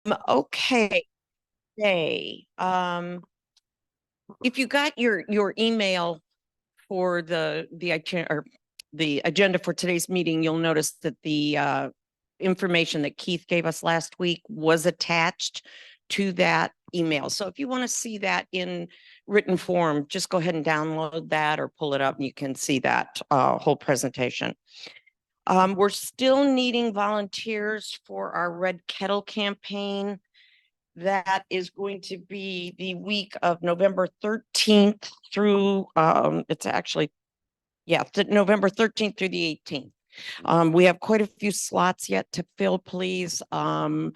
Okay. Hey, if you got your email for the agenda for today's meeting, you'll notice that the information that Keith gave us last week was attached to that email. So if you want to see that in written form, just go ahead and download that or pull it up and you can see that whole presentation. We're still needing volunteers for our Red Kettle campaign. That is going to be the week of November 13th through, it's actually, yeah, November 13th through the 18th. We have quite a few slots yet to fill, please. 2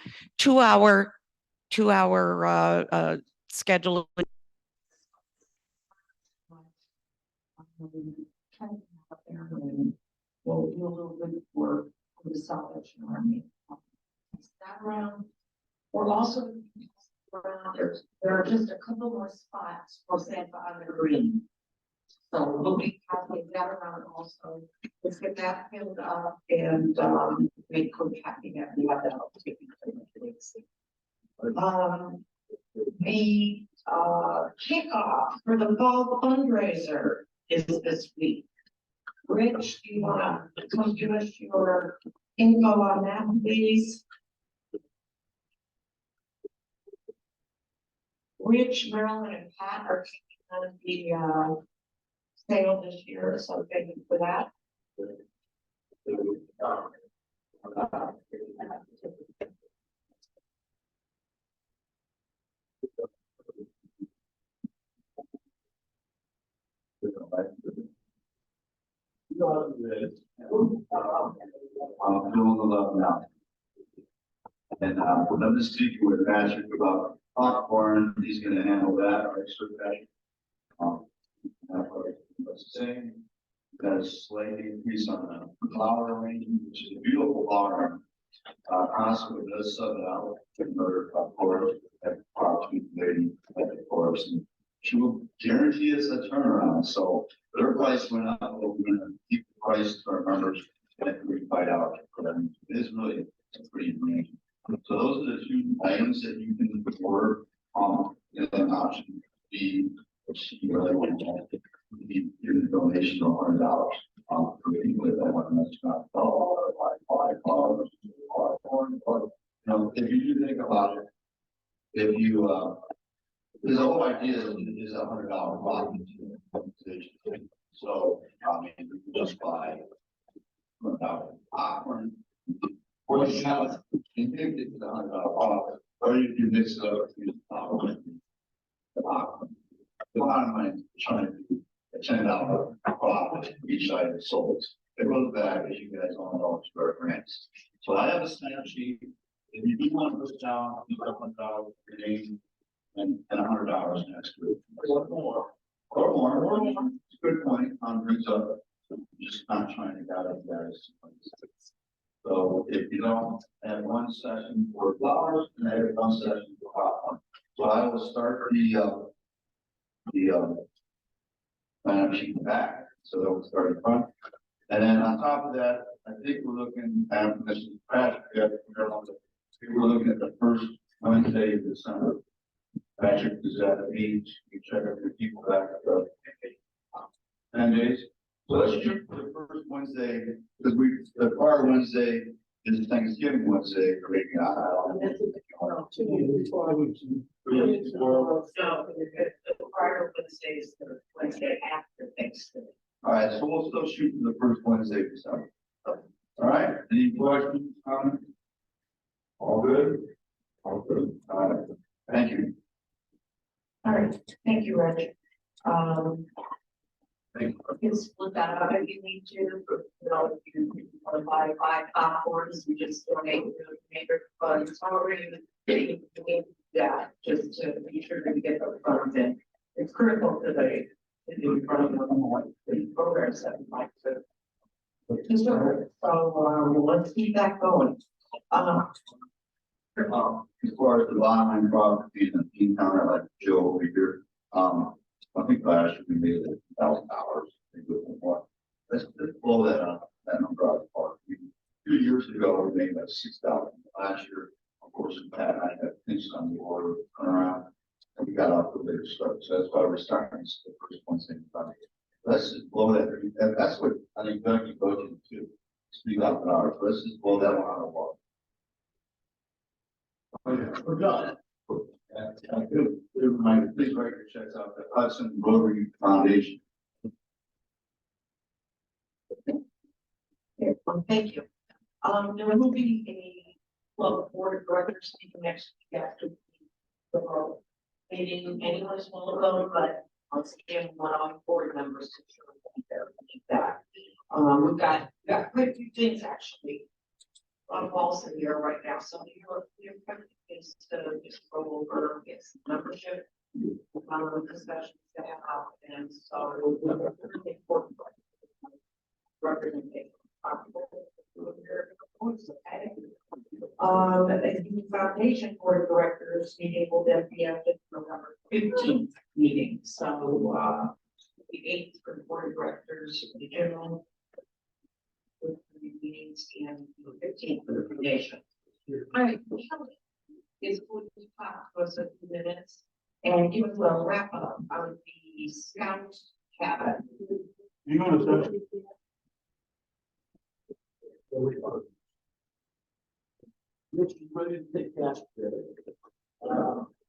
hour, 2 hour schedule. We'll do a little bit of work for the Salvation Army. That round. We're also around there are just a couple more spots for Santa Ana Green. So we'll be having that around also. Let's get that filled up and make Coach happy that we have that up to the kickoff for the fall fundraiser is this week. Rich, do you want to come give us your info on that, please? Rich, Marilyn, and Pat are taking on the sale this year, so thank you for that. I'm doing the love now. And I'm just speaking with Patrick about popcorn. He's going to handle that. Right, so Patrick. What's the same? Got a slight increase on the flower arrangement, which is a beautiful flower. Hospital does sub out in order for that property lady at the course. And she will guarantee us a turnaround. So their price went up, but we're going to keep the price to our members at $35 for them. It is really pretty amazing. So those are the two items that you can order an option B, which you really want to be giving a donation of $100 for people that want to mention $5, if you do think about it, if you the whole idea is $100 profit to the organization. So I mean you can just buy popcorn or you have and give it to the $100 profit, or you can mix it up with the popcorn. The bottom line is trying to do a $10 profit for each item sold. It goes back, as you guys all know, to our grants. So I have a snap sheet. If you do want to put down, you put $1 for your name and $100 next week. Or more. It's a good point. Brings up. Just not trying to get it, guys. So if you don't have one session for flowers and I have one session for popcorn. So I will start the sign-up sheet back. So that will start in front. And then on top of that, I think we're looking at this is Patrick. We're looking at the first Wednesday of December. Patrick is at the beach. You check up your people back for 10 days. So let's shoot for the first Wednesday because the prior Wednesday is Thanksgiving Wednesday for making The prior Wednesday is the Wednesday after Thanksgiving. All right, so we'll still shoot for the first Wednesday of December. All right, any questions, comments? All good? All good. All right, thank you. All right, thank you, Rich. Thank You can split that up if you need to. If you want to buy 5 popcorns, you just donate to the maker funds. Already getting that just to be sure to get those funds in. It's critical to the programs that we like to serve. So let's keep that going. As far as the bottom line properties and team counter, like Joe over here, I think last year we made $1,000. Let's blow that up. That number out of the park. 2 years ago we made like $6,000. Last year of course, Pat and I had things on the order around, and we got off the big start, so that's why we're starting to see the first one thing about it. Let's just blow that, and that's what I think Doug you go to speak up in ours, let's just blow that one out of the water. Oh, yeah, we're done. Good reminder, please write your checks out to Hudson Rotary Foundation. Okay, well, thank you. There will be board of directors meeting next week after the meeting. Anyone is welcome to go, but once again, we want all board members to be there to keep that. We've got quite a few things actually on Walson here right now. So you're kind of things to just go over, get some membership, discussions to have, and so really important representation. The foundation board of directors meeting will then be at the November 15th meeting. So the 8th for the board of directors, the general meetings, and the 15th for the foundation. All right, Kelly is going to talk to us a few minutes and give us a wrap up of the scout cabin. You want to say? Rich, you ready to take cash?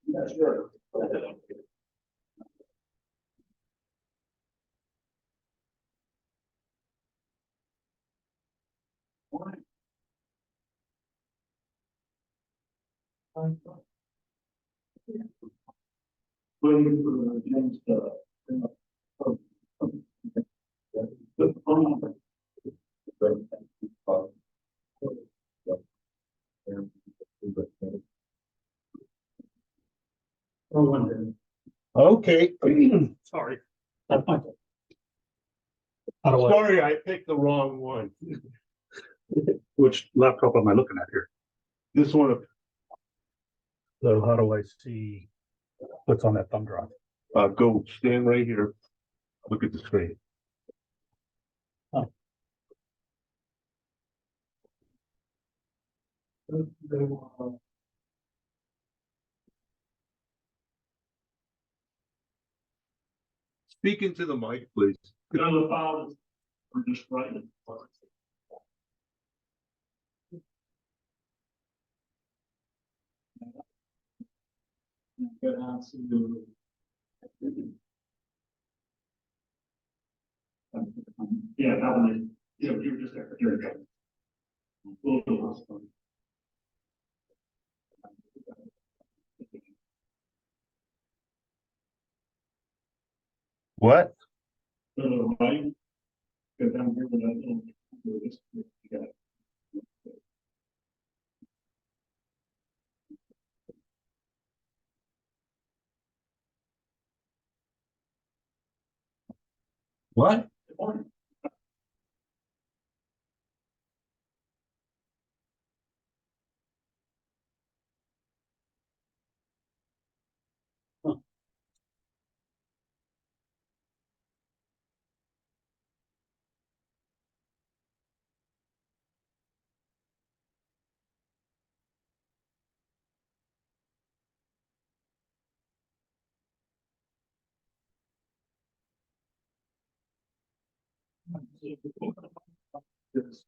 Yeah, sure. Waiting for James to. Okay, sorry. That's fine. How do I, Sorry, I picked the wrong one. which laptop am I looking at here? This one, So how do I see what's on that thumb drive? go stand right here. Look at the screen. Speak into the mic, please. Go to the file, we're just writing. Go down to. Yeah, that one is, you were just there, here we go. What? Right. Go down here with that little. You got it. What? Good morning. This,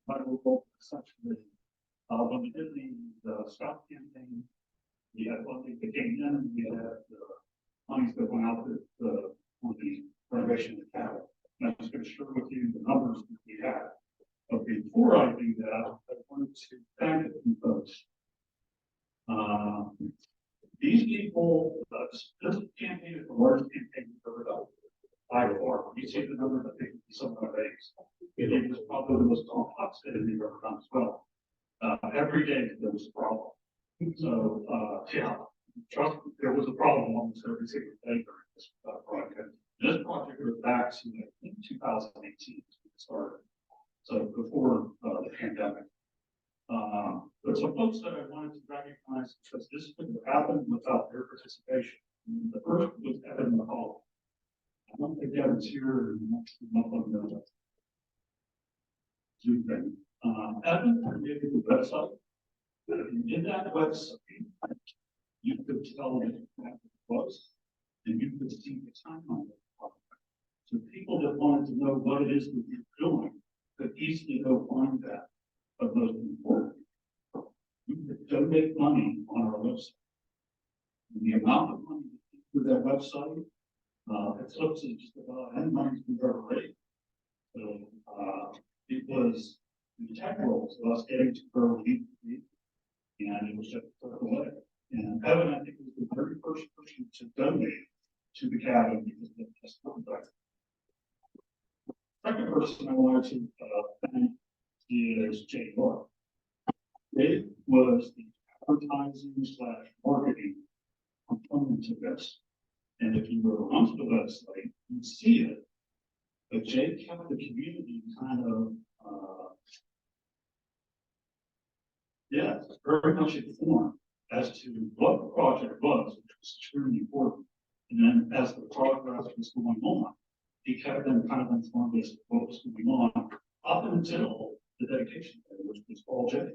my local essentially, when we did the Scott campaign, we had one thing that came in, and we had monies that went out for the renovation of the cabin. And I was going to share with you the numbers that we had. But before I do that, I wanted to thank a few folks. These people, this campaign is the largest campaign we've ever done. By far, you see the number that they some of our days. It was probably the most complex that we've ever done as well. Every day there was a problem. So, yeah, trust me, there was a problem almost every single day during this project. This project goes back to 2018 when it started. So before the pandemic. But some folks that I wanted to recognize because this couldn't have happened without their participation. The first was Evan McCall. I don't think Evan's here next month on the Zoom thing. Evan created the website In that website, you could tell what it was, and you could see the timeline of the project. So people that wanted to know what it is that you're doing could easily go find that. But most important, you could donate money on our website. And the amount of money through that website, it looks at just about any money we've ever raised. So, it was integral to us getting to where we need to be, and it was just put away. And Evan, I think, was the very first person to donate to the cabin because of this contract. Second person I wanted to thank is Jay Clark. Jay was the advertising / marketing component to this. And if you were onto the website, you'd see it. But Jay kept the community kind of, very much informed as to what the project was, which was extremely important. And then as the progress was going on, he kept them kind of informed as to what was going on up until the dedication day, which was all Jay.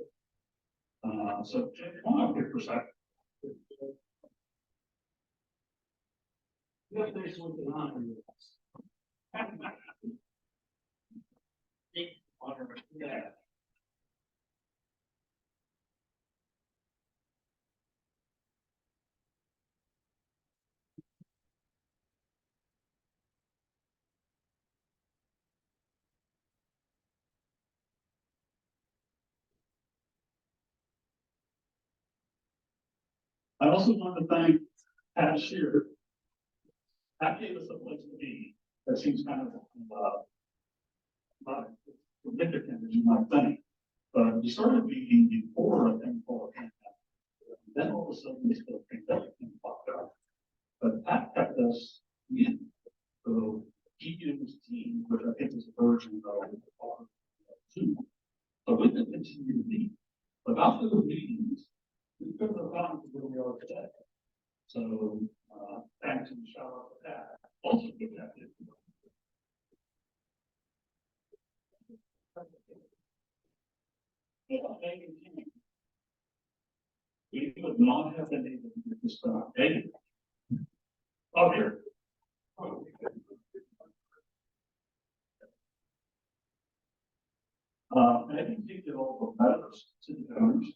So Jay, come on up here for a second. You have nice looking on with us. Yeah. I also want to thank Pat Shear. Pat gave us a place to be that seems kind of not significant as you might think. But we started meeting before a thing called a pandemic. Then all of a sudden this whole pandemic thing popped up. But Pat kept us in. So he and his team, which I think is a version of Zoom. So we can continue to meet. But after the meetings, we couldn't have gotten to where we are today. So thanks and shout out to that. Also good that. We would not have been able to get this done anyway. Oh, here. Megan did all the letters to the donors.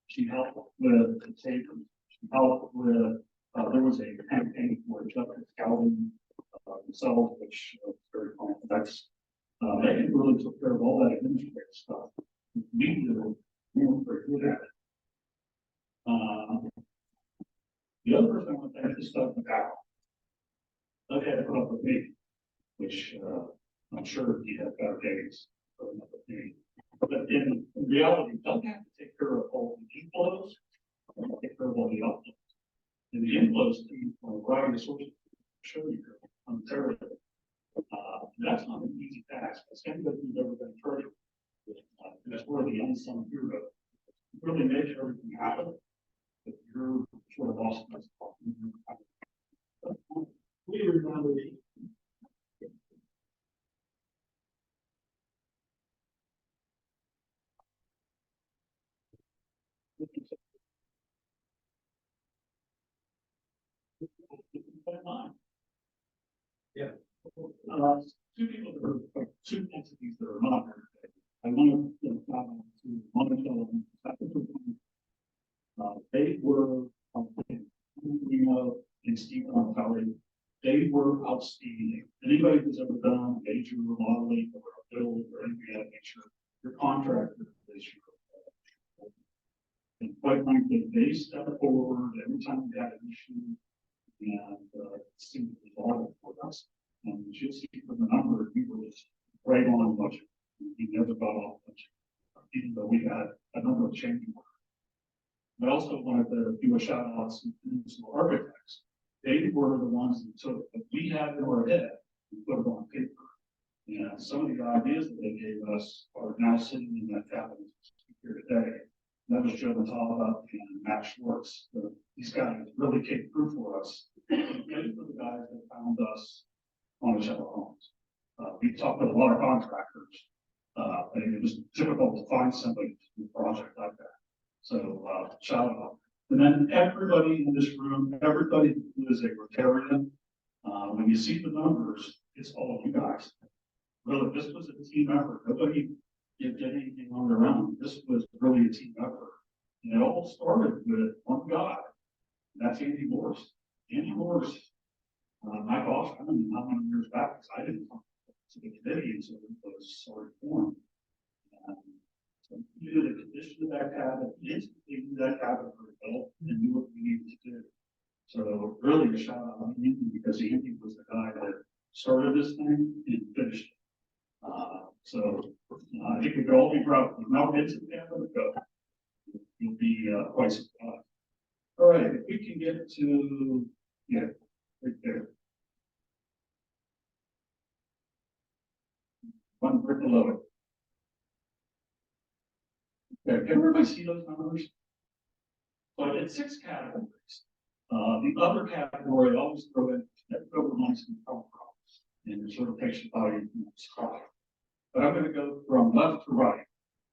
She helped with the tapers. She helped with, there was a campaign for Justice Scouting themselves, which was very complex. Megan really took care of all that administrative stuff. We were very good at it. The other person I want to thank is Doug McCall. Doug had to put up with me, which I'm sure he had better days. But in reality, Doug had to take care of all the inflows, take care of all the outflows. And the inflows came from a variety of sources. Show you on Ontario. That's not an easy task. It's anybody who's ever been treasurer. That's where the unsung hero really makes everything happen. But you're sort of lost in this. We remember the yeah. Two people that are two entities that are not here today. I want to comment to one of them. They were and Stephen Kelly. They were outstanding. Anybody who's ever done major remodeling or a build or anything of that nature, your contractor is your. And quite frankly, they stepped forward every time we had an issue and seemed to resolve it for us. And you should see from the number, we were just right on budget. We never got off budget, even though we had a number of change orders. I also wanted to do a shout out to architects. They were the ones that took what we had in our head and put it on paper. And some of the ideas that they gave us are now sitting in that cabinet here today. That was Joe Matala and Matt Schwartz. These guys really came through for us. And many of the guys that found us on the Shelter Homes. We talked with a lot of contractors, and it was difficult to find somebody to do a project like that. So, shout out. And then everybody in this room, everybody who is a Rotarian, when you see the numbers, it's all of you guys. Really, this was a team effort. Nobody did anything on their own. This was really a team effort. And it all started with one guy. That's Andy Morris. Andy Morris, my boss, I don't know how many years back, because I didn't come to the committee until it was sort of formed. So he did a condition of that cabin, he instantly knew that cabin for adult and knew what we needed to do. So really a shout out to Andy, because Andy was the guy that started this thing and finished it. I think we could all be proud. Now into the cabin, go. You'll be quite surprised. All right, if we can get to, yeah, right there. One brick below it. Okay, can everybody see those numbers? So I did 6 categories. The other category I always throw in over months and problems and sort of patient value. But I'm going to go from left to right.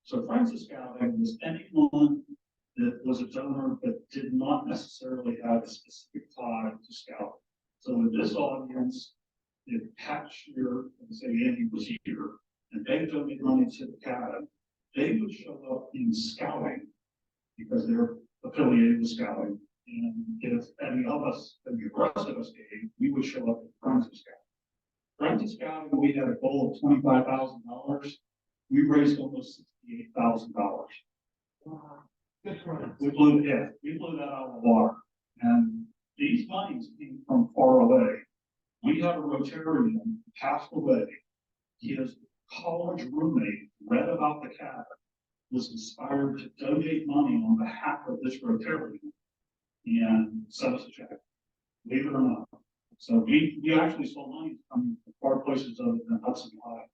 So Francis Scouting was anyone that was a donor that did not necessarily have a specific tie to Scouting. So in this audience, if Pat Shear and say Andy was here, and they donated money to the cabin, they would show up in Scouting because they're affiliated with Scouting. And if any of us, and the rest of us gave, we would show up in Friends of Scouting. Friends of Scouting, we had a goal of $25,000. We raised almost $68,000. Wow. We blew that out of the water. And these monies came from far away. We have a Rotarian who passed away. His college roommate read about the cabin, was inspired to donate money on behalf of this Rotarian and sent us a check. Believe it or not. So we actually saw money coming from far places other than Hudson, Ohio.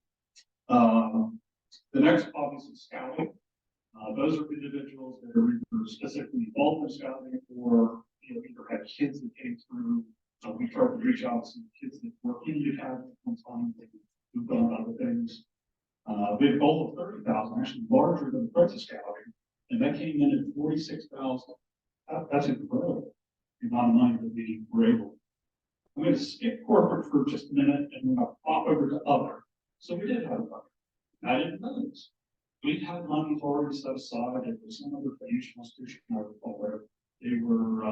The next obviously is Scouting. Those are individuals that are either specifically involved in Scouting or either had kids that came through. We tried to reach out to some kids that were in the cabin at one time, who've done other things. We had a goal of 30,000, actually larger than Friends of Scouting, and that came in at 46,000. That's incredible, the amount of money that we were able. I'm going to skip corporate for just a minute and I'm going to pop over to other. So we did have money. I didn't know this. We had money already set aside. It was some other financial institution I recall where they were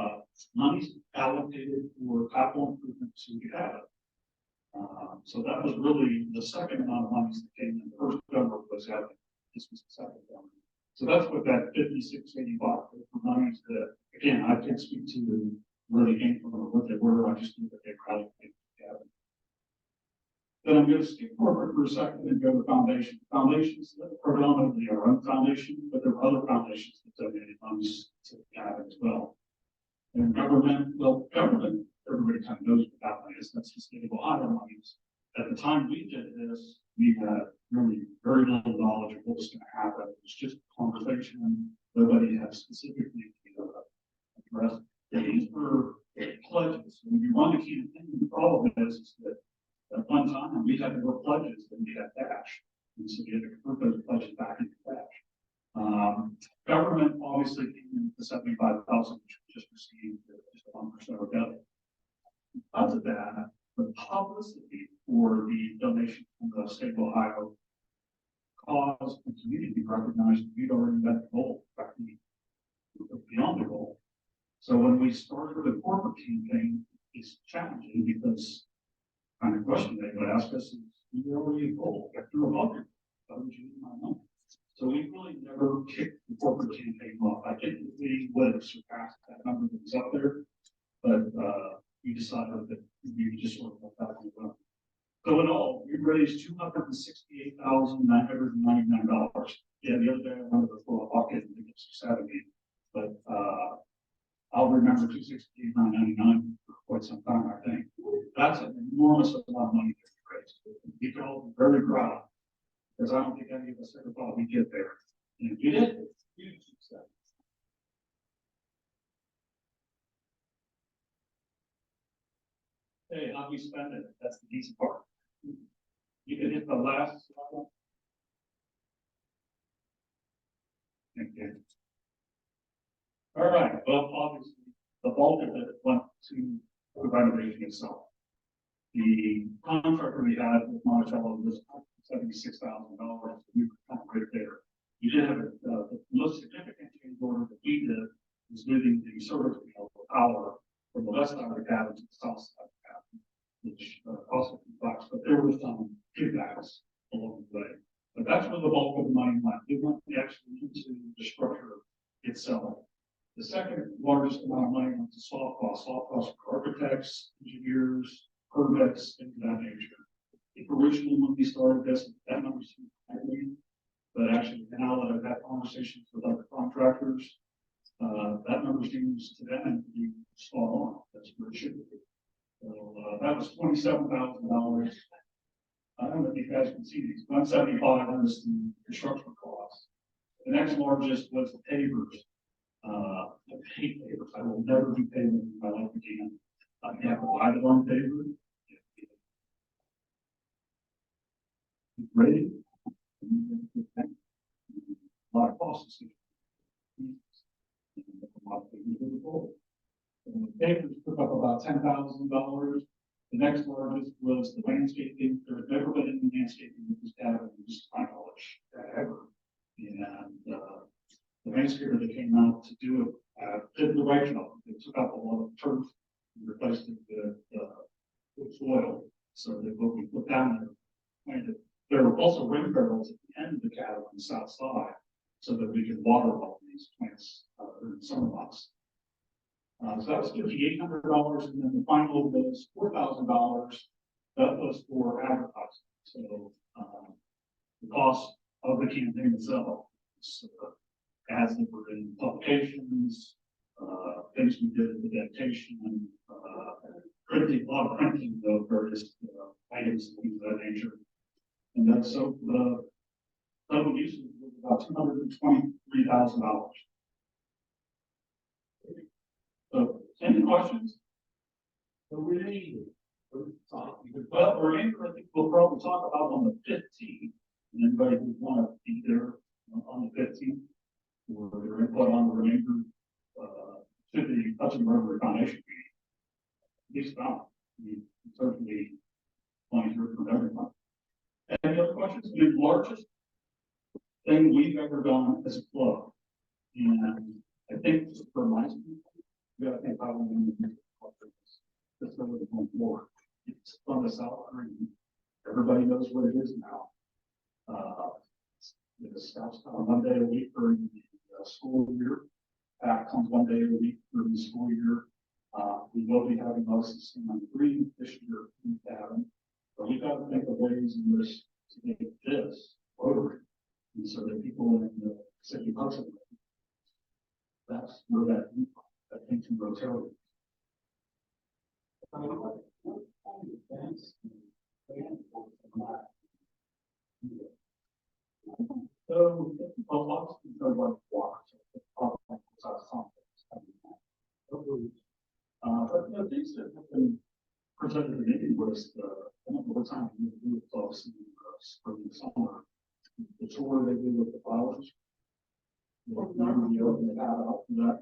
monies allocated for capital improvements to the cabin. So that was really the second amount of monies that came in. The first number was having, this was the second one. So that's what that 5685 for monies that, again, I can't speak to where they came from or what they were. I just knew that they were allocated to the cabin. Then I'm going to skip corporate for a second and go to foundation. Foundations predominantly our own foundation, but there are other foundations that donated funds to the cabin as well. And government, government, everybody kind of knows what that money is. That's the state of Ohio monies. At the time we did this, we had really very little knowledge of what was going to happen. It was just conversation. Nobody had specifically addressed. These were pledges. When you run a campaign, the problem is that at one time we had more pledges than we had cash. And so we had to convert those pledges back into cash. Government obviously came in the 75,000, which we just received just a month or so ago. Because of that, the publicity for the donation from the state of Ohio caused the community to recognize that we'd already met the goal. In fact, we were beyond the goal. So when we started the corporate campaign, it's challenging because kind of question they would ask us is, we already a goal, if you're above it, why would you need my money? So we really never kicked the corporate campaign off. I think we would have surpassed that number that was up there, but we decided that we would just sort of let that go. So in all, we raised $268,999. Yeah, the other day I wanted to throw a bucket and think it's 70, but I'll remember $268,999 for quite some time, I think. That's an enormous amount of money that we raised. We can all be very proud, because I don't think any of us ever thought we'd get there. And we did. Huge success. Hey, how do we spend it? That's the easy part. You can hit the last slide. Okay. All right, well, obviously, the bulk of it went to the renovation itself. The contractor we had with Monticello was $76,000. We were kind of right there. You did have the most significant change order that we did was moving the service power from the west side of the cabin to the south side of the cabin, which also complex, but there were some kickbacks along the way. But that's where the bulk of the money went. It went actually into the structure itself. The second largest amount of money went to soft costs for architects, engineers, permits, things of that nature. I think originally when we started this, that number seemed high, but actually now that I've had conversations with other contractors, that number seems to them to be spot on. That's where it should be. So that was $27,000. I don't know if you guys can see these. 175 is the construction cost. The next largest was the pavers. I hate pavers. I will never be paving in my life again. I have to buy the wrong paver. Ready? A lot of costs. Pavers took up about $10,000. The next largest was the landscaping. There had never been any landscaping with this cabin, just my knowledge, ever. And the landscaper that came out to do it did the right job. They took out a lot of turf and replaced it with soil. So that what we put down there, there were also rain barrels at the end of the cabin on the south side, so that we could water all these plants in the summer months. So that was $5,800, and then the final was $4,000. That was for advertising. So the cost of the campaign itself, ads that were in publications, things we did in the dedication, printing, a lot of printing of various items and things of that nature. And then so the total usage was about $223,000. So, any questions? So we're in. Well, we're in. I think we'll probably talk about on the 15th. And anybody who want to be there on the 15th, or their input on the remainder, should be Hudson Rotary Foundation meeting. At least now, we certainly want to hear from everyone. Any other questions? The largest thing we've ever done as a club, and I think just for my we got to think how we're going to do this over the going forward. It's on the south green. Everybody knows what it is now. The scouts come one day a week during the school year. Back comes one day a week during the school year. We will be having licensing on the green this year in the cabin, but we've got to think of ways in this to make this Rotary, and so that people in the city of Hudson, that's where that into Rotary. So a lot of people like water. But you know, things that have been presented to me was I don't know what time you do it folks in the spring and summer. The tour they do with the flowers. You open it out for that.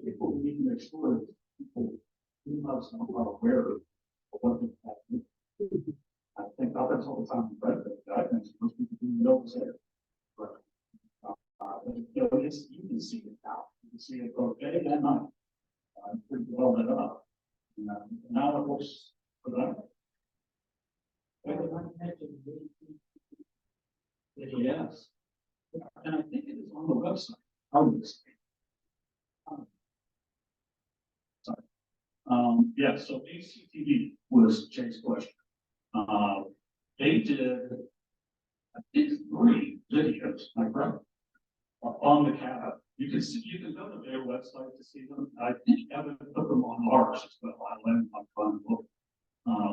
People need to make sure that people who are aware of what they have. I think up until the time of Brexit, I think most people didn't know what's there. But you know, you can see it now. You can see it both day and night. Pretty well lit up. And now it looks for them. Yes. And I think it is on the website. Sorry. Yeah, so ACTV was Jay's question. They did, I think, 3 videos, my brother, on the cabin. You can go to their website to see them. I think Evan put them on ours as well. I let him on look.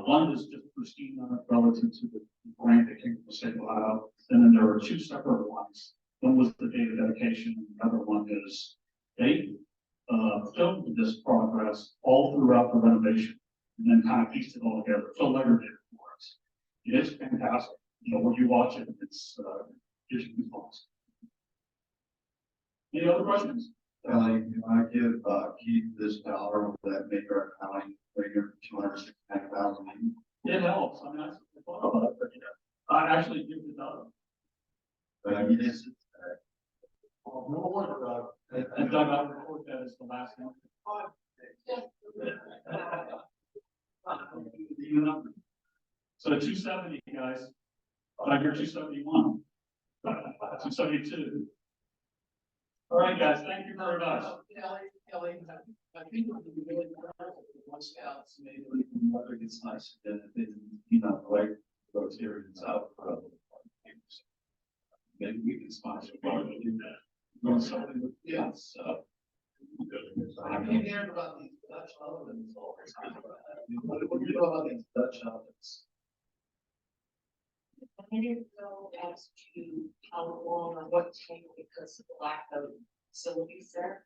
One is just Christina relative to the grant that came from the state of Ohio. And then there are 2 separate ones. One was the day of dedication, and the other one is they filmed this progress all throughout the renovation and then kind of pieced it all together. So Leonard did it for us. It is fantastic. You know, when you watch it, it's, gives you goosebumps. Any other questions? Kelly, can I give, Keith this dollar that make our county figure 269,000? It helps. I mean, I thought about it, but you know, I actually give it up. But I mean, it's, No worries about it. And Doug, I'll report that as the last one. Even number. So 270, guys. I hear 271. 272. All right, guys, thank you very much. Kelly, I think it would be really One Scouts, maybe even weather gets nice, then, you know, like Rotarians out. Maybe we can sponsor one to do that. Or something with kids, so. I keep hearing about these Dutch ovens all the time. What do you know about these Dutch ovens? I didn't know as to how long or what time because of the lack of facilities there.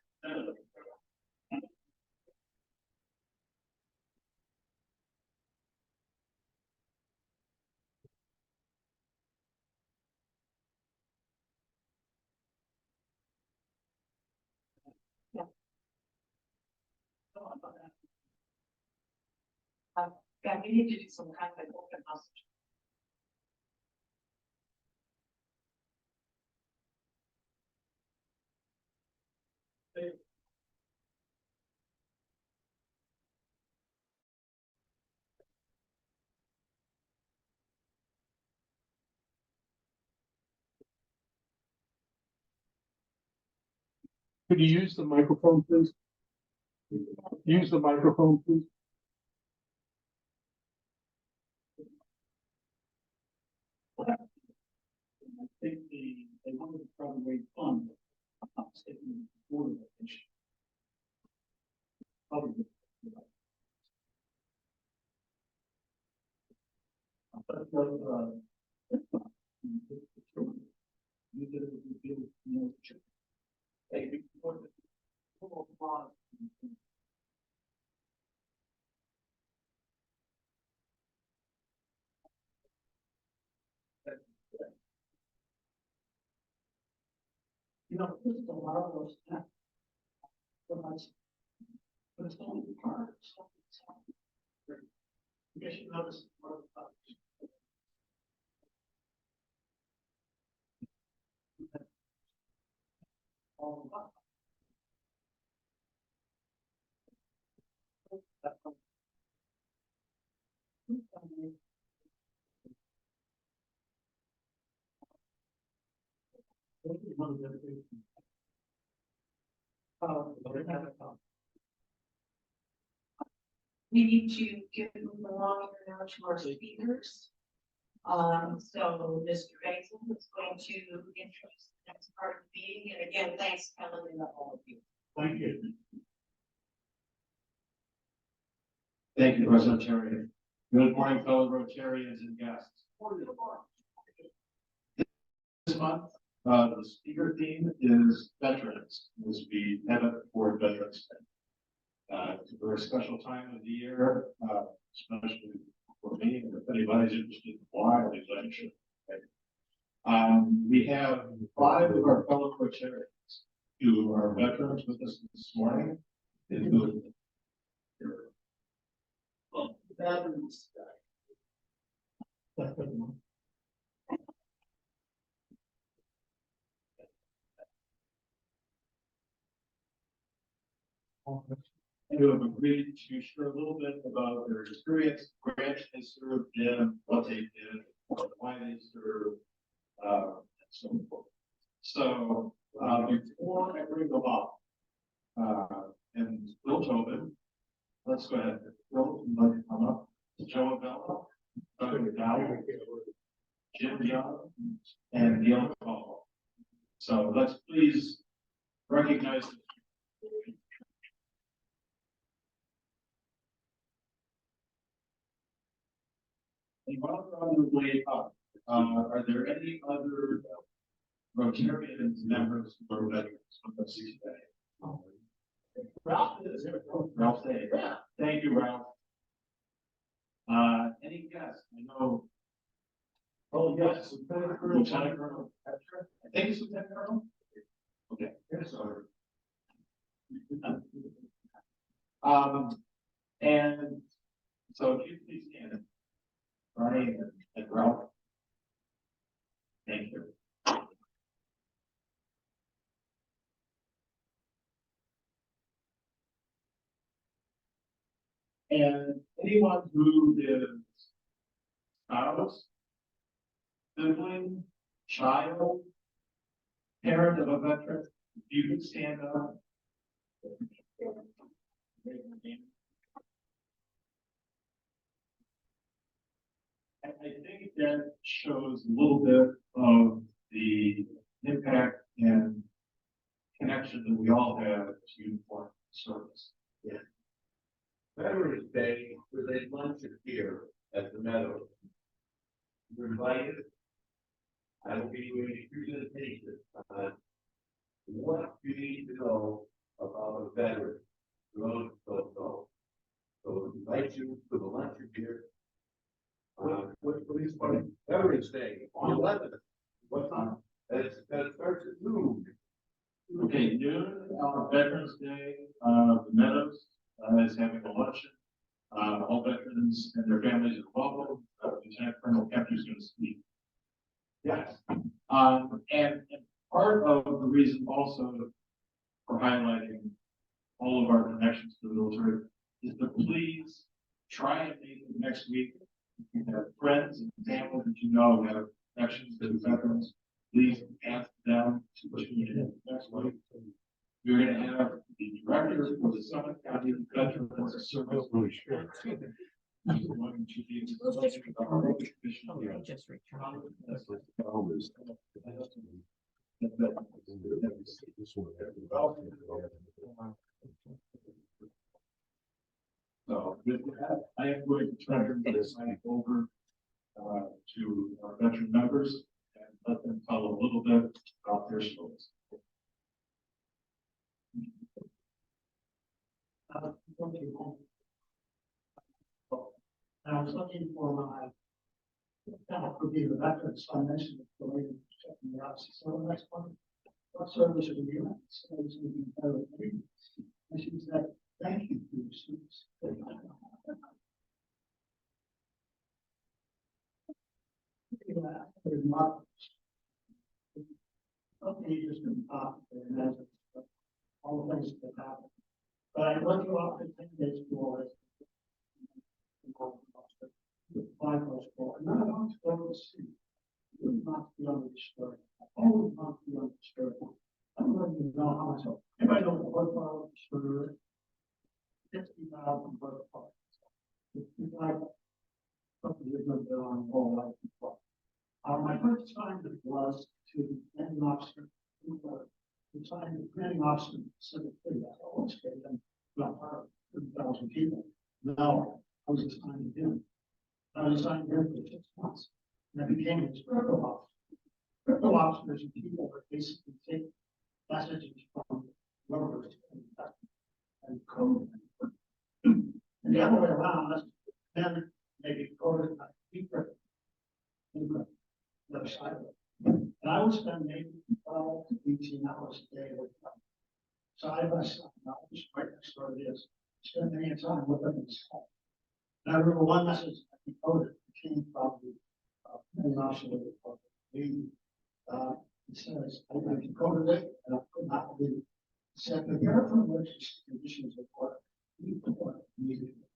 Yeah, we need to do some kind of an open house. Could you use the microphone, please? Use the microphone, please. I think they wanted to probably fund. I'm not mistaken, for the location. Probably. You did it with the field, you know, hey, before the football pause. You know, this is a lot of those. So much. But it's only part of stuff that's happening. I guess you notice part of the. All about. We need to give them along here now to our speakers. So Mr. Basil is going to introduce the next part of the meeting. And again, thanks, Kelly, and all of you. Thank you. Thank you, President Terry. Good morning, fellow Rotarians and guests. This month, the speaker theme is veterans, as we head up for Veterans Day. It's a very special time of the year, especially for me, and if anybody's interested in why I should. We have 5 of our fellow Rotarians who are veterans with us this morning. Veterans Day. Who have agreed to share a little bit about their experience, branch they served in, what they did, why they served, and so forth. So, before I bring them up, and Bill Tobin, let's go ahead. Bill, would you like to come up? Joe Bell, Dow, Jim Young, and Neil Call. So let's please recognize them. And while we're on the way up, are there any other Rotarian members who are veterans with us today? Ralph is here. Ralph, yeah. Thank you, Ralph. Any guests? I know Oh, yes. Lieutenant Colonel. I think it's Lieutenant Colonel. Okay. Yes, sir. And so if you please stand. Bernie and Ralph. Thank you. And anyone who is spouse, sibling, child, parent of a veteran, if you can stand up. And I think that shows a little bit of the impact and connection that we all have to uniform service. Yeah. Veterans Day was a luncheon here at the Meadow. You're invited. I will be doing a presentation on what you need to know about a veteran. Those who don't know. So I invite you to the luncheon here. What is funny? Veterans Day on 11th. What time? That starts at noon. Okay, noon, Veterans Day, the Meadows, is having a luncheon. All veterans and their families are welcome. Lieutenant Colonel Kemp is going to speak. Yes. And part of the reason also for highlighting all of our connections to the military is to please try and make it next week. If you have friends and family that you know have connections to the veterans, please ask them to tune in next week. You're going to have the director for the Summit County Veterans Service. Going to be Just returned. So with that, I am going to turn this mic over to our veteran members and let them tell a little bit about their stories. I was looking for my, that would be the veterans, so I mentioned it, the lady was checking me out, she said, well, next one, what service are you in? So I was looking for the lady. And she said, thank you for your service. Okay, just been talking, and that's all the things that happen. But I went to off the 10 days for it. Five was for, and I want to go to see. You would not be on the story. I always want to be on the story. I don't really know how much. If I don't work for the story, 50,000 work for it. It's like something you're going to do on the whole life before. My first assignment was to an officer. Assigned the commanding officer, Pacific Fleet. I always gave them about 2,000 people. Now I was assigned to him. I was assigned him for 6 months. And I became his critical officer. Critical officers and people that basically take messages from members and code. And the other way around, then maybe coded like secret. The other side of it. And I would spend maybe 12 to 18 hours a day with them. Side by side, not just right next door it is. Spend any time with them in school. And I remember one message that he coded came from the officer of the it says, I can code it and I could not believe it. It said, prepare for emergency conditions of work. You report immediately.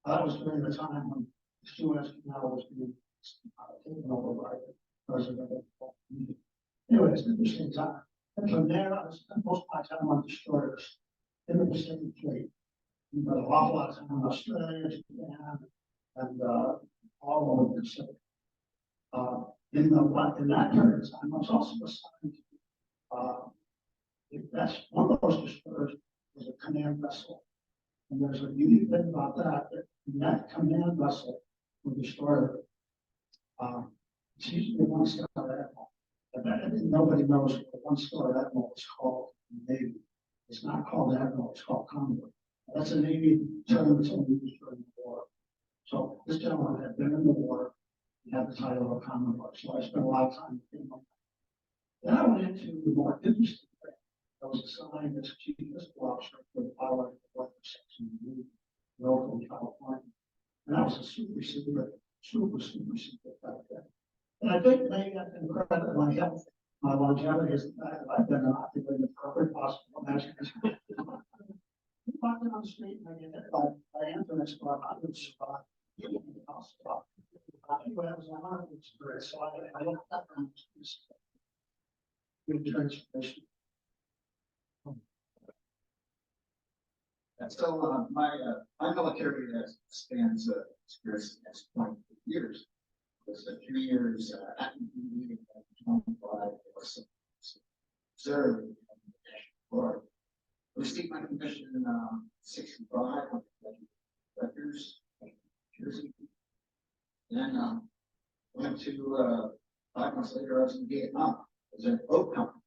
That was during the time when the Suez Canal was being taken over by the president of the anyway, it's an interesting time. And from there, I spent most of my time on destroyers in the Pacific Fleet. We got an awful lot of time on Australia, Japan, and all over the Pacific. In that period of time, I was also assigned to, that's one of those destroyers was a command vessel. And there's a unique thing about that command vessel with destroyer, it's usually a one-star admiral. I think nobody knows what a one-star admiral is called in the Navy. It's not called admiral, it's called commodore. That's a Navy term that's only used during the war. So this gentleman had been in the war, he had the title of a commodore, so I spent a lot of time with him. Then I went into the more interesting thing. I was assigned as chief fiscal officer for the power section in local California. And that was a super secret back then. And I think maybe I can credit my health, my longevity is that I've been inoculated in perfect hospital measures. Walking on the street and I get hit by ambulance, but I would survive. Anyway, it was a wonderful experience, so I looked at that and it's good transformation. And so my military spans experience the next 20 years. There's a few years active duty and 25 or so served in the National Guard. Received my commission in 65 with Rutgers, Jersey. Then went to 5 months later, I was in Vietnam. I was in a boat company.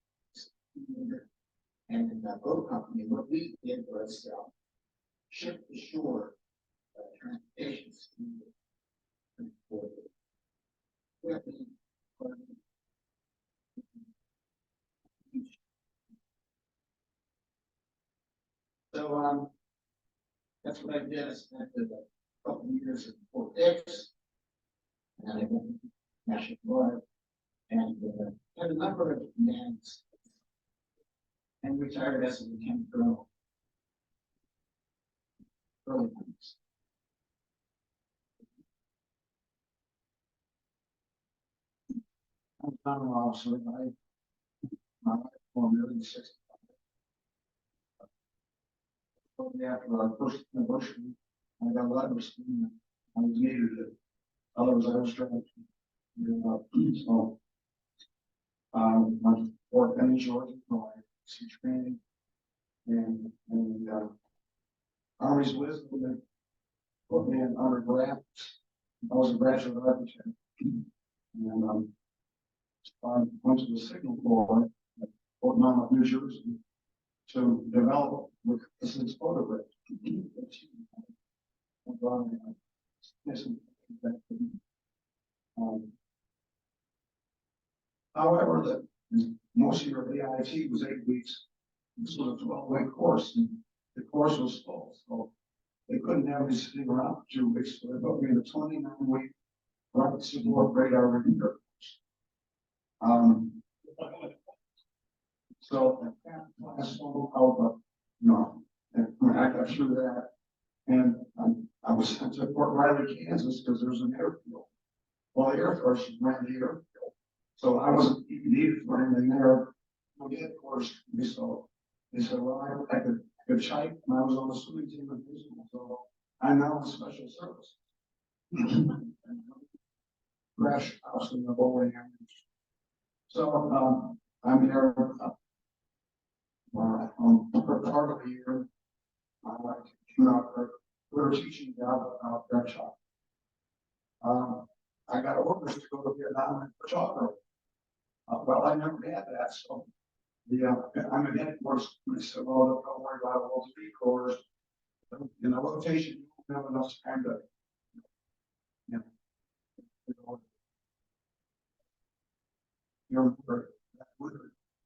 And in that boat company, what we did was ship to shore transportation. So that's what I did. I spent a couple of years in Fort Dix, and I went to National Guard, and had a number of commands, and retired as a lieutenant colonel. Early times. I'm not an officer. My life for nearly 60. After our first anniversary, I got a lot of respect. I was needed it. Others I was trying to, so, my Fort Benning, Georgia, my sea training, and Army's wisdom that put me in undergrad. I was a graduate architect, and I went to the Signal Corps at Fort Monmouth, New Jersey, to develop reconnaissance photographs. However, most of your AIT was 8 weeks. This was a 12-week course, and the course was full, so they couldn't have me sitting around for 2 weeks. So they put me in a 29-week rocket support radar reading course. So I saw how, and I got through that, and I was sent to Fort Riley, Kansas, because there's an airfield. Well, the Air Force ran the airfield, so I wasn't even needed for anything there. We had course, so they said, well, I could type, and I was on the swimming team in Israel, so I'm now in special service. Crash house in the bowling alley. So I'm there part of the year. We were teaching about that shop. I got orders to go to Vietnam and photography. Well, I never had that, so I'm in headquarters. I said, well, don't worry about all the speed orders. In the rotation, you don't have enough time to,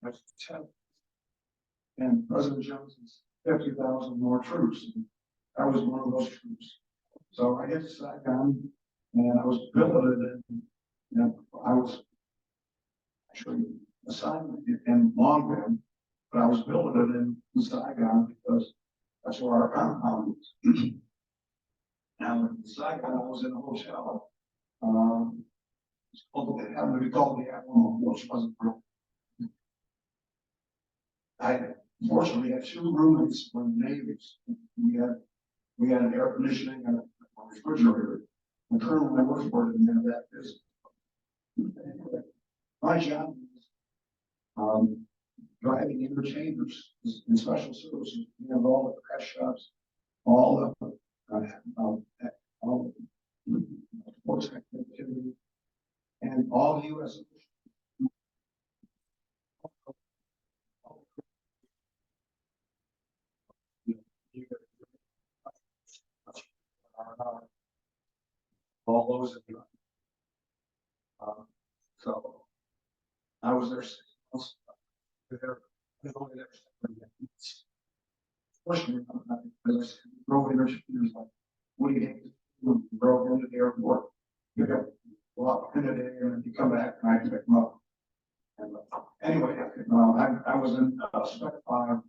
that's 10. And President Johnson's 50,000 more troops. And I was one of those troops. So I hit the Saigon, and I was billeted, and I was actually assigned in Long Beach, but I was billeted in Saigon because that's where our compound was. Now in Saigon, I was in a hotel. It happened to be called the Admiral, which wasn't real. I fortunately had 2 roommates from the Navies. We had an air conditioning and a refrigerator. The colonel I worked for didn't have that business. My job was driving interchanges in special services. We have all the crash shops, all the sports activity, and all the U.S. all those So I was there 6 months. There, I was only there 7 months. Fortunately, because broke in, she was like, what do you think? You broke into the airport. You got walk in a day and then you come back and I pick them up. And anyway, I was in spec 5.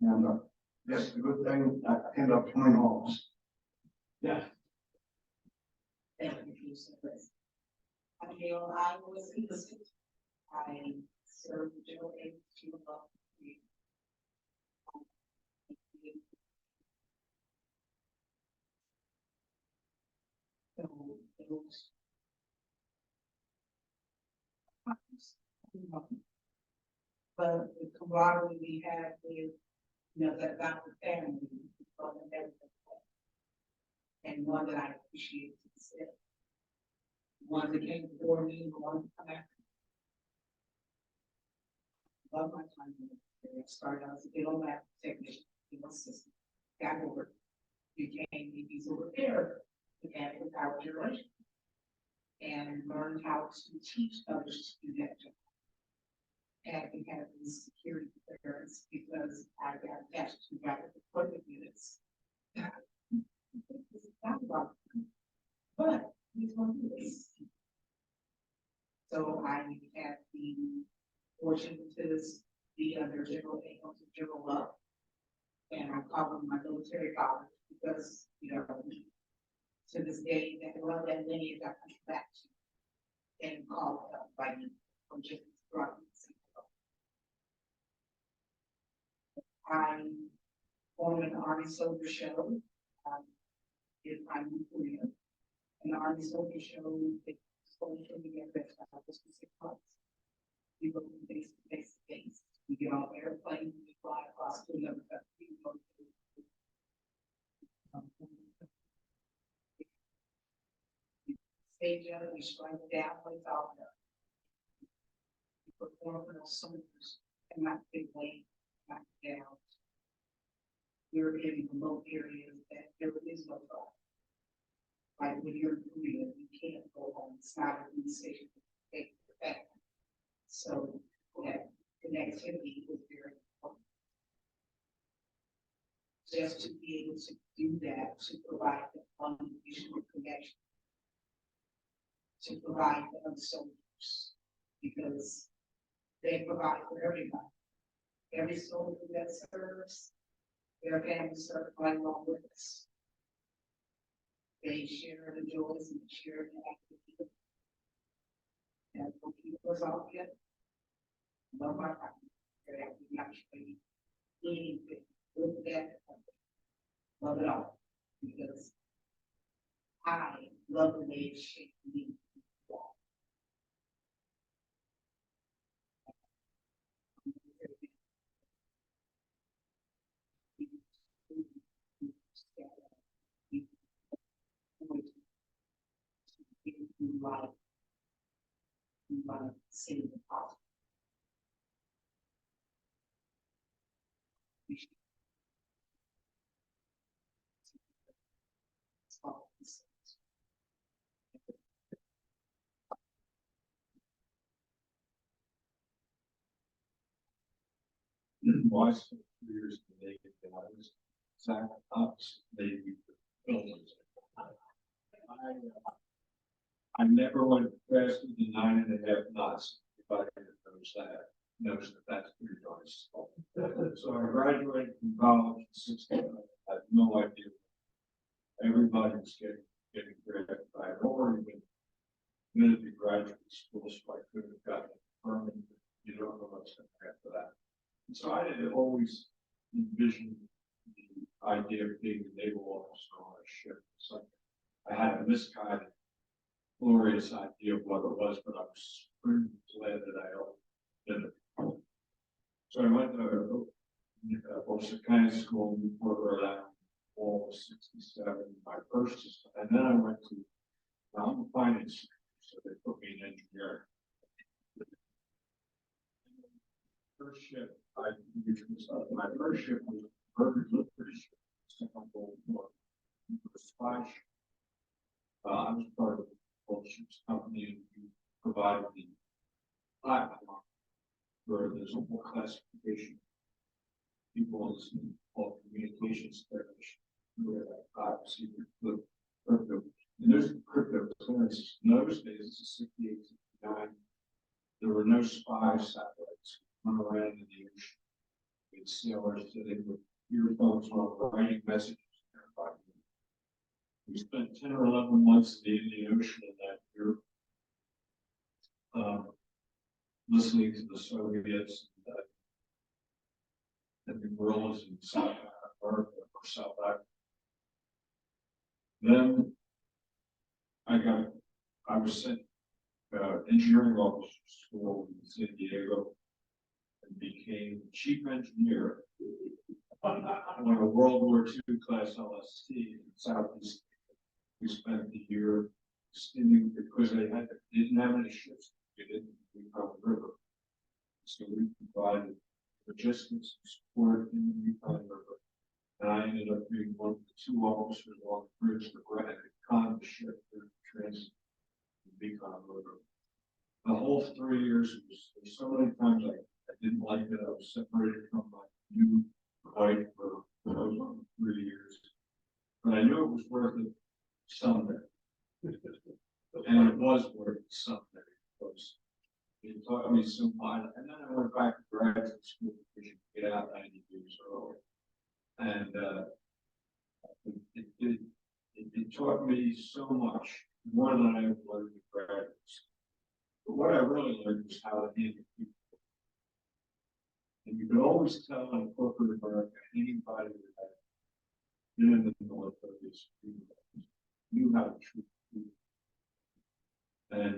And yes, the good thing, I ended up coming home. Yeah. Thank you, Chris. I was in the city. I served the general agency of law. So those. But the camaraderie we had with, that about the family, and one that I appreciate is that one that came before me, the one that come after. Love my time in the military. I started out as a field lab technician, field assistant, got over, became a diesel repairer, began with power generation, and learned how to teach others to do that job. And we had these security clearance because I got attached to rapid deployment units. Not about, but he's one of this. So I had the fortune to be under General Abrams and General Love. And I call him my military father because, to this day, that love that lineage I come back to and call it up by me from just growing. I formed an Army Soldier Show. Is my new career. And the Army Soldier Show, it's social media best for 6 months. We go from base to base to base. We get on airplanes, we fly across to another country. Stage out, we strike down, what it's all done. We perform for those soldiers and not big way, not down. We're in remote areas that there is no problem. Like when you're in Korea, you can't go home, it's not a police station, take it back. So that connectivity is very important. Just to be able to do that, to provide the unconditional connection, to provide for other soldiers, because they provide for everybody. Every soldier that serves, their families serve right along with us. They share the joys and share the activity. And for people us all together, love my family. That we actually anything with that, love it all. Because I love the way it shaped me. Like see the positive. Well, I spent 2 years in the Navy, and I was Zach Ops Navy. I never went faster than 9.5 knots. If I knows that that's pretty nice. So I graduated from college in 16. I had no idea. Everybody was getting graded. I had already been admitted to graduate school, so I couldn't have gotten it permanent. You don't know what's going to happen after that. And so I had always envisioned the idea of being a naval officer on a ship. So I had a misguided, glorious idea of what it was, but I was pretty glad that I did it. So I went to Bolsa County School in Fort Worth, fall of 67, my first, and then I went to finance, so they put me in engineering. First ship, my first ship was perfectly British ship. Second World War. It was a spy ship. I was part of the ship's company and we provided platform where there's a whole classification. People in this all communications technician, where that privacy, crypto, and there's cryptocurrencies. In those days, this is 68, 69. There were no spy satellites run around in the ocean. We had sailors sitting with earphones while writing messages. We spent 10 or 11 months in the Indian Ocean in that year, listening to the Soviets and the guerrillas in South Africa or South Africa. Then I was sent engineering officer school in San Diego and became chief engineer on a World War II class LST in Southeast. We spent the year steaming because they didn't have any ships. They didn't Yukon River. So we provided logistics and support in the Yukon River. And I ended up being one of the 2 officers on the bridge that ran and conned the ship through transit the Yukon River. The whole 3 years, there's so many times I didn't like it. I was separated from my new wife for those 3 years. But I knew it was worth it someday. And it was worth it someday because it taught me so much. And then I went back to graduate school because you get out 90 years early. And it taught me so much more than I ever learned in graduate school. But what I really learned was how to handle people. And you can always tell in corporate America, anybody that had been in the military knew how to treat people. And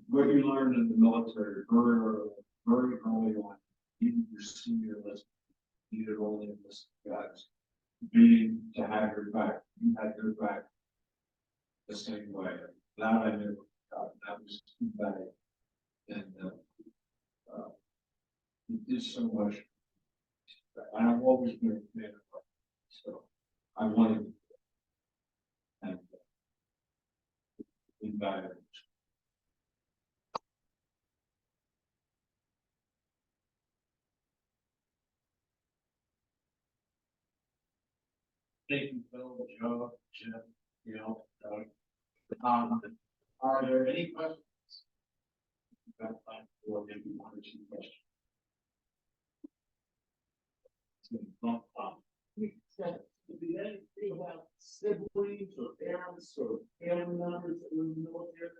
what you learned in the military very early on, even your senior list, needed only a list of guys being to have your back. You had your back the same way. That I never got. That was too bad. And it did so much. And I've always been a fan of it. So I wanted to and invaluable. Thank you, Bill, Joe, Jim, Gail, Doug. Are there any questions? We've got time for maybe 1 or 2 questions. Did anything about siblings or parents or family members that were in the military?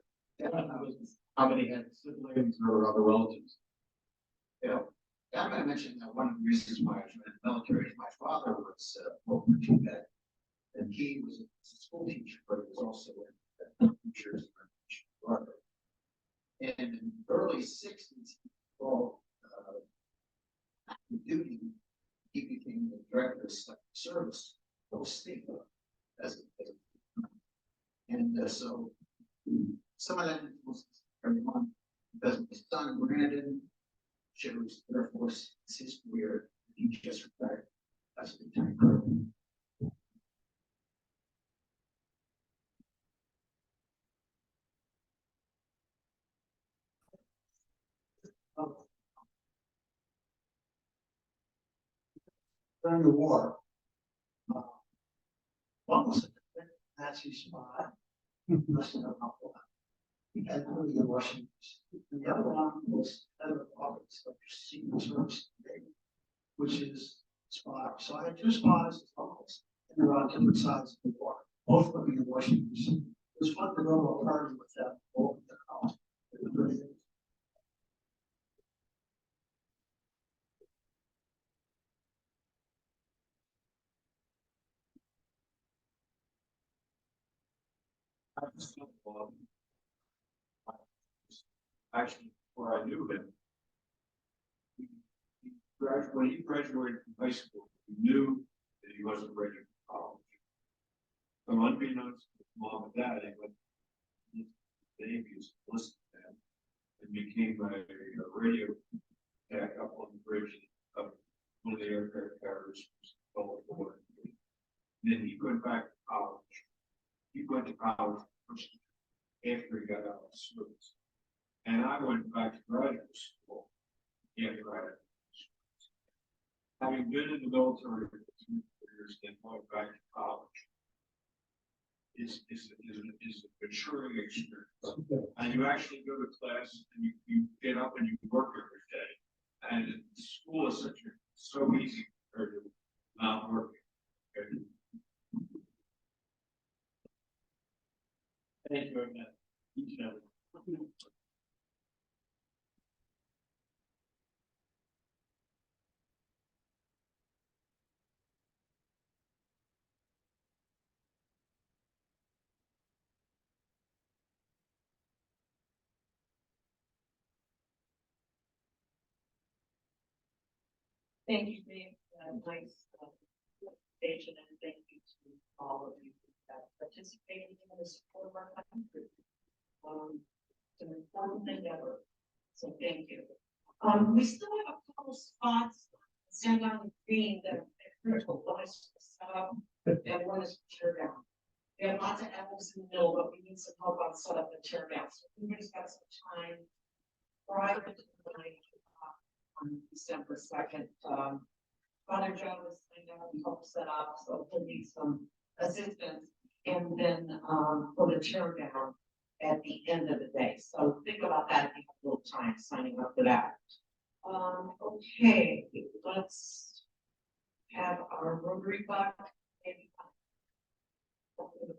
How many had siblings or other relatives? Yeah, I'm going to mention that one of the reasons why I was in the military is my father was World War II vet, and he was a school teacher, but he was also in teachers in Rotary. And in the early 60s, well, duty, he became the director of service of state and so some of that was everyone because my son Brandon chose Air Force as his career. He just retired. That's the time. During the war, one was a Nazi spy. He had really good Russians. And the other one was head of office of Secret Service, which is spy. So I had 2 spies as uncles, and they were on different sides of the war, both living in Washington. It was fun to go to a party with them, both at the house. It was really good. Actually, before I knew him, when he graduated from high school, he knew that he wasn't ready for college. So unbeknownst to mom and dad, he went to the Navy as a enlisted man and became a radio tech up on the bridge of one of the aircraft carriers. Then he went back to college. He went to college first after he got out of service. And I went back to graduate school. having been in the military for 2 years and going back to college is a maturing experience. And you actually go to class and you get up and you work every day. And school is so easy compared to not working. Okay? Thank you very much. Each and every. Thank you, Dave. Nice presentation, and thank you to all of you that participated in the support of our country. It's an important endeavor, so thank you. We still have a couple spots stand on the green that are critical. One is set up, and one is tear down. We have lots of apples in the middle, but we need some help on set up and tear down. So everybody's got some time prior to the night on December 2nd. Father Joe was signed up and helped set up, so he'll need some assistance. And then for the tear down at the end of the day. So think about that if you have a little time signing up for that. Okay, let's have our Rotary buck maybe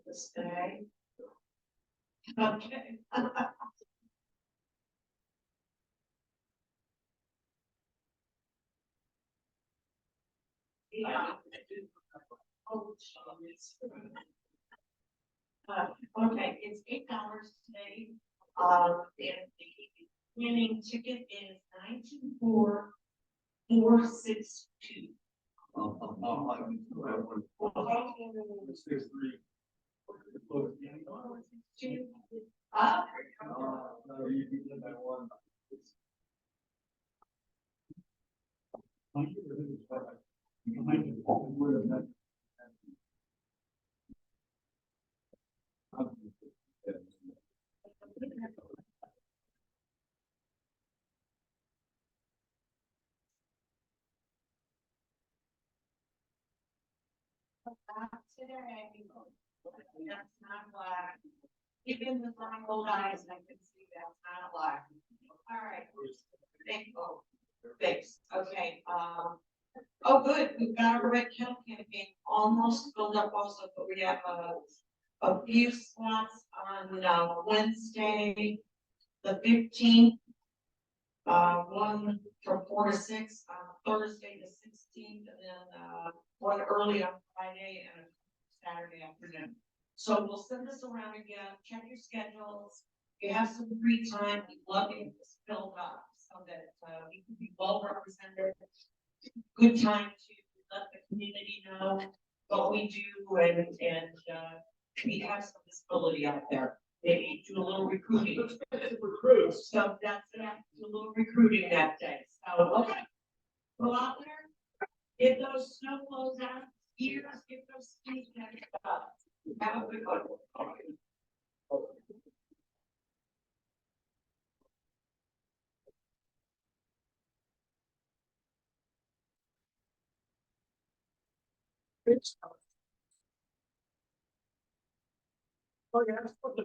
this day. Okay. Yeah. Oh, geez. Okay, it's $8 today. And the winning ticket is 924,462. Today, that's not black. Even the old eyes, I can see that's not black. All right. Thank you. Thanks. Okay. Oh, good. We've got our red kettle campaign almost filled up also, but we have a few slots on Wednesday, the 15th. One from 4 to 6 on Thursday, the 16th, and then one early on Friday and a Saturday afternoon. So we'll send this around again, check your schedules. If you have some free time, we'd love to get this filled up so that we can be well represented. Good time to let the community know what we do and we have some visibility out there. Maybe do a little recruiting. So that's it. Do a little recruiting that day. So okay. Go out there, get those snow clothes out, ears, get those skis next up. Have a good one. Oh, yeah, that's what the